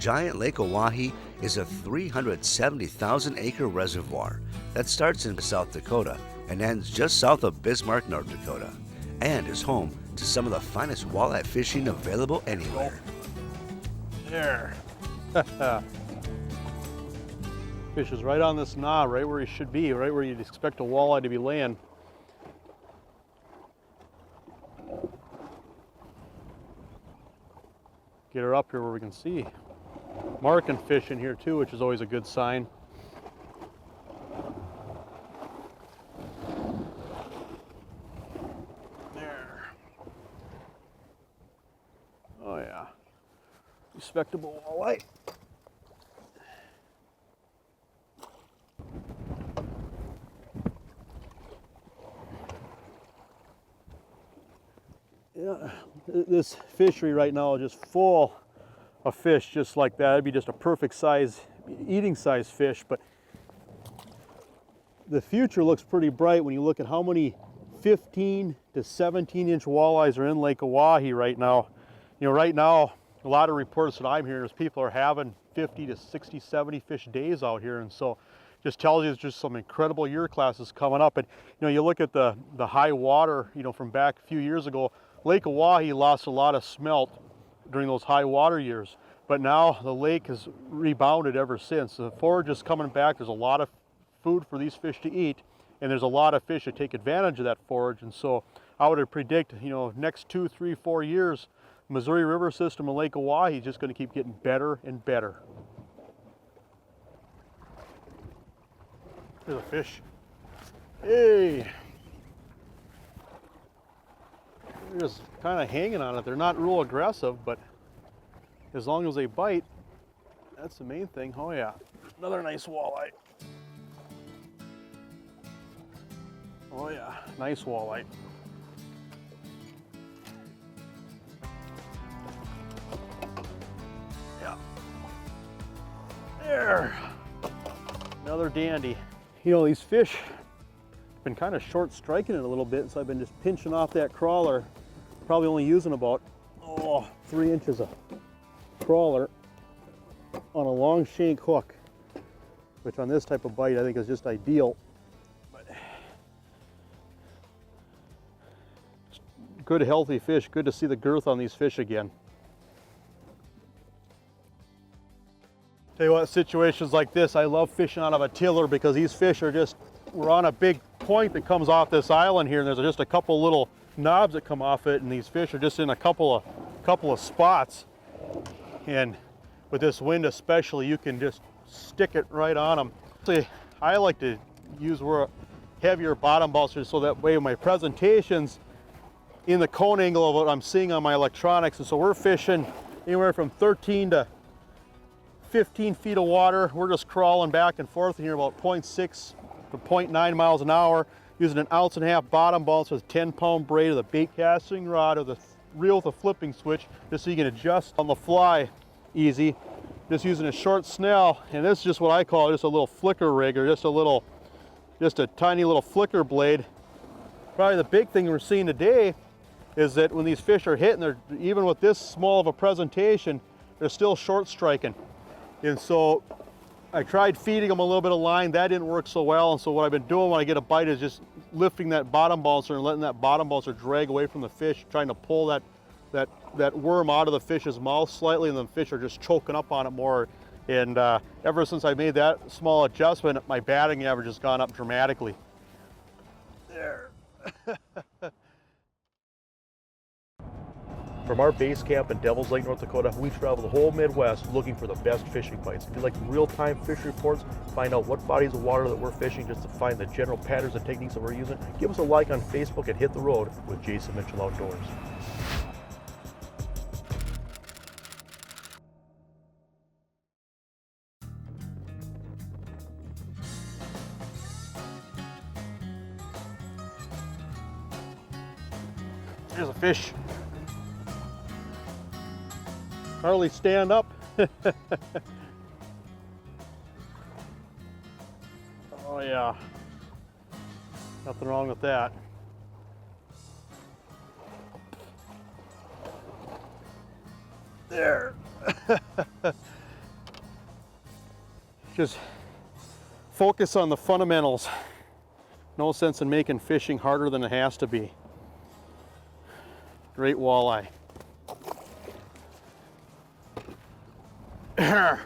giant Lake Oahe is a 370,000-acre reservoir that starts in South Dakota and ends just south of Bismarck, North Dakota, and is home to some of the finest walleye fishing available anywhere. There. Fish is right on this knob, right where he should be, right where you'd expect a walleye to be laying. Get her up here where we can see. Marking fish in here too, which is always a good sign. There. Oh yeah. Respectable walleye. Yeah, this fishery right now is just full of fish just like that. It'd be just a perfect size, eating size fish, but the future looks pretty bright when you look at how many 15 to 17 inch walleyes are in Lake Oahe right now. You know, right now, a lot of reports that I'm hearing is people are having 50 to 60, 70 fish days out here, and so just tells you there's just some incredible year classes coming up. And you know, you look at the high water, you know, from back a few years ago, Lake Oahe lost a lot of smelt during those high water years, but now the lake has rebounded ever since. The forage is coming back. There's a lot of food for these fish to eat, and there's a lot of fish that take advantage of that forage. And so I would predict, you know, next 2, 3, 4 years, Missouri River system and Lake Oahe is just going to keep getting better and better. There's a fish. Hey! They're just kind of hanging on it. They're not real aggressive, but as long as they bite, that's the main thing. Oh yeah, another nice walleye. Oh yeah, nice walleye. Yeah. There. Another dandy. You know, these fish have been kind of short striking it a little bit, so I've been just pinching off that crawler. Probably only using about 3 inches of crawler on a long shank hook, which on this type of bite I think is just ideal. But good healthy fish. Good to see the girth on these fish again. Tell you what, situations like this, I love fishing out of a tiller because these fish are just, we're on a big point that comes off this island here, and there's just a couple little knobs that come off it, and these fish are just in a couple of spots. And with this wind especially, you can just stick it right on them. See, I like to use heavier bottom balsers so that way my presentation's in the cone angle of what I'm seeing on my electronics. And so we're fishing anywhere from 13 to 15 feet of water. We're just crawling back and forth in here about 0.6 to 0.9 miles an hour, using an 1.5 ounce bottom balsa with 10-pound braid with a bait casting rod or the reel with a flipping switch, just so you can adjust on the fly easy. Just using a short snell, and this is just what I call just a little flicker rig, or just a tiny little flicker blade. Probably the big thing we're seeing today is that when these fish are hitting, they're, even with this small of a presentation, they're still short striking. And so I tried feeding them a little bit of line. That didn't work so well. And so what I've been doing when I get a bite is just lifting that bottom balser and letting that bottom balser drag away from the fish, trying to pull that worm out of the fish's mouth slightly, and the fish are just choking up on it more. And ever since I made that small adjustment, my batting average has gone up dramatically. There. From our base camp in Devils Lake, North Dakota, we travel the whole Midwest looking for the best fishing bites. If you'd like real-time fish reports, find out what bodies of water that we're fishing, just to find the general patterns and techniques that we're using, give us a like on Facebook and hit the road with Jason Mitchell Outdoors. There's a fish. Hardly stand up. Oh yeah, nothing wrong with that. There. Just focus on the fundamentals. No sense in making fishing harder than it has to be. Great walleye. You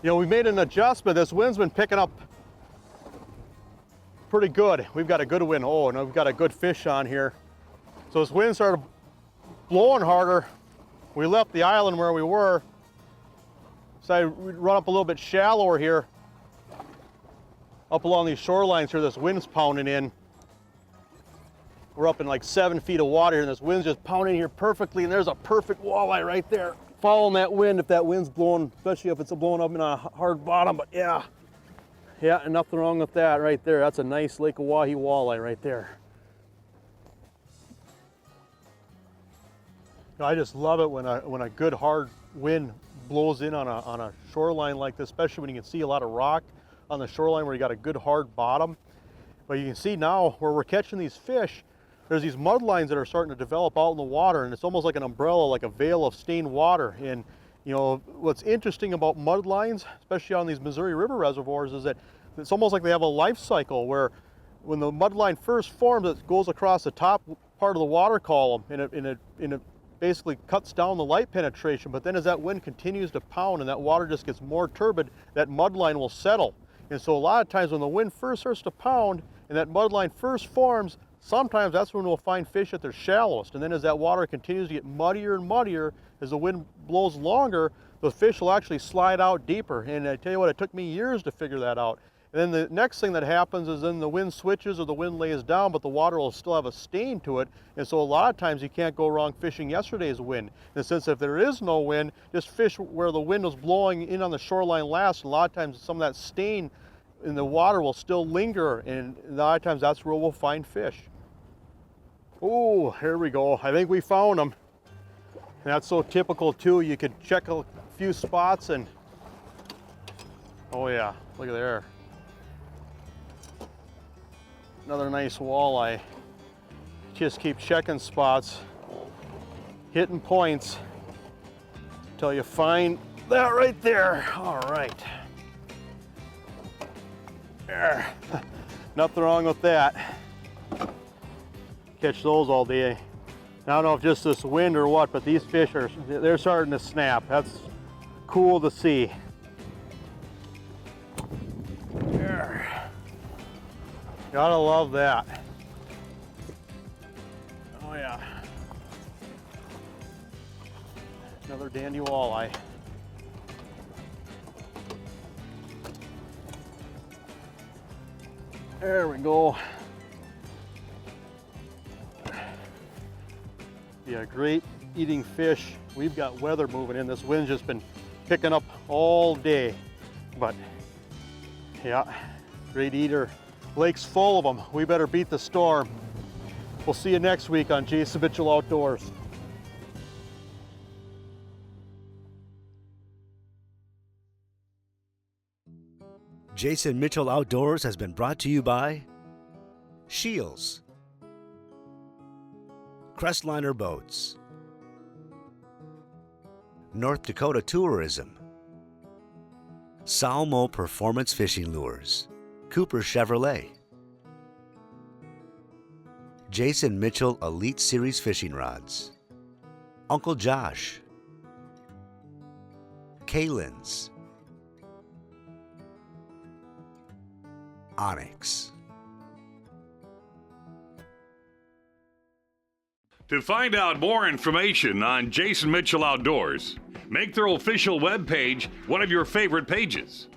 know, we made an adjustment. This wind's been picking up pretty good. We've got a good wind. Oh, and we've got a good fish on here. So this wind started blowing harder. We left the island where we were. Decided we'd run up a little bit shallower here. Up along these shorelines here, this wind's pounding in. We're up in like 7 feet of water here, and this wind's just pounding here perfectly, and there's a perfect walleye right there. Following that wind if that wind's blowing, especially if it's blowing up in a hard bottom, but yeah. Yeah, and nothing wrong with that right there. That's a nice Lake Oahe walleye right there. I just love it when a good hard wind blows in on a shoreline like this, especially when you can see a lot of rock on the shoreline where you got a good hard bottom. But you can see now where we're catching these fish, there's these mud lines that are starting to develop out in the water, and it's almost like an umbrella, like a veil of stained water. And you know, what's interesting about mud lines, especially on these Missouri River reservoirs, is that it's almost like they have a life cycle where when the mud line first forms, it goes across the top part of the water column, and it basically cuts down the light penetration. But then as that wind continues to pound and that water just gets more turbid, that mud line will settle. And so a lot of times when the wind first starts to pound and that mud line first forms, sometimes that's when we'll find fish at their shallowest. And then as that water continues to get muddier and muddier, as the wind blows longer, the fish will actually slide out deeper. And I tell you what, it took me years to figure that out. And then the next thing that happens is then the wind switches or the wind lays down, but the water will still have a stain to it. And so a lot of times you can't go wrong fishing yesterday's wind. In the sense, if there is no wind, just fish where the wind was blowing in on the shoreline last. A lot of times some of that stain in the water will still linger, and a lot of times that's where we'll find fish. Oh, here we go. I think we found them. And that's so typical too. You could check a few spots and, oh yeah, look at there. Another nice walleye. Just keep checking spots, hitting points until you find that right there. All right. There. Nothing wrong with that. Catch those all day. I don't know if just this wind or what, but these fish they're starting to snap. That's cool to see. There. Gotta love that. Oh yeah. Another dandy walleye. There we go. Yeah, great eating fish. We've got weather moving in. This wind's just been picking up all day. But yeah, great eater. Lake's full of them. We better beat the storm. We'll see you next week on Jason Mitchell Outdoors. Jason Mitchell Outdoors has been brought to you by Shields, Crestliner Boats, North Dakota Tourism, Salmo Performance Fishing Lures, Cooper Chevrolet, Jason Mitchell Elite Series Fishing Rods, Uncle Josh, Kalen's, Onyx. To find out more information on Jason Mitchell Outdoors, make their official webpage one of your favorite pages.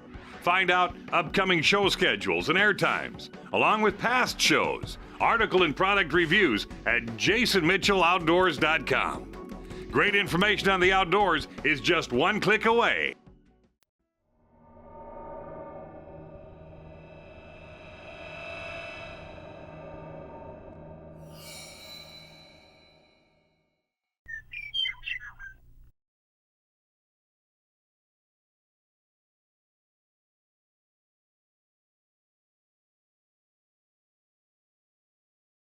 Find out upcoming show schedules and air times, along with past shows, article and product reviews at jasonmitchelloutdoors.com. Great information on the outdoors is just one click away.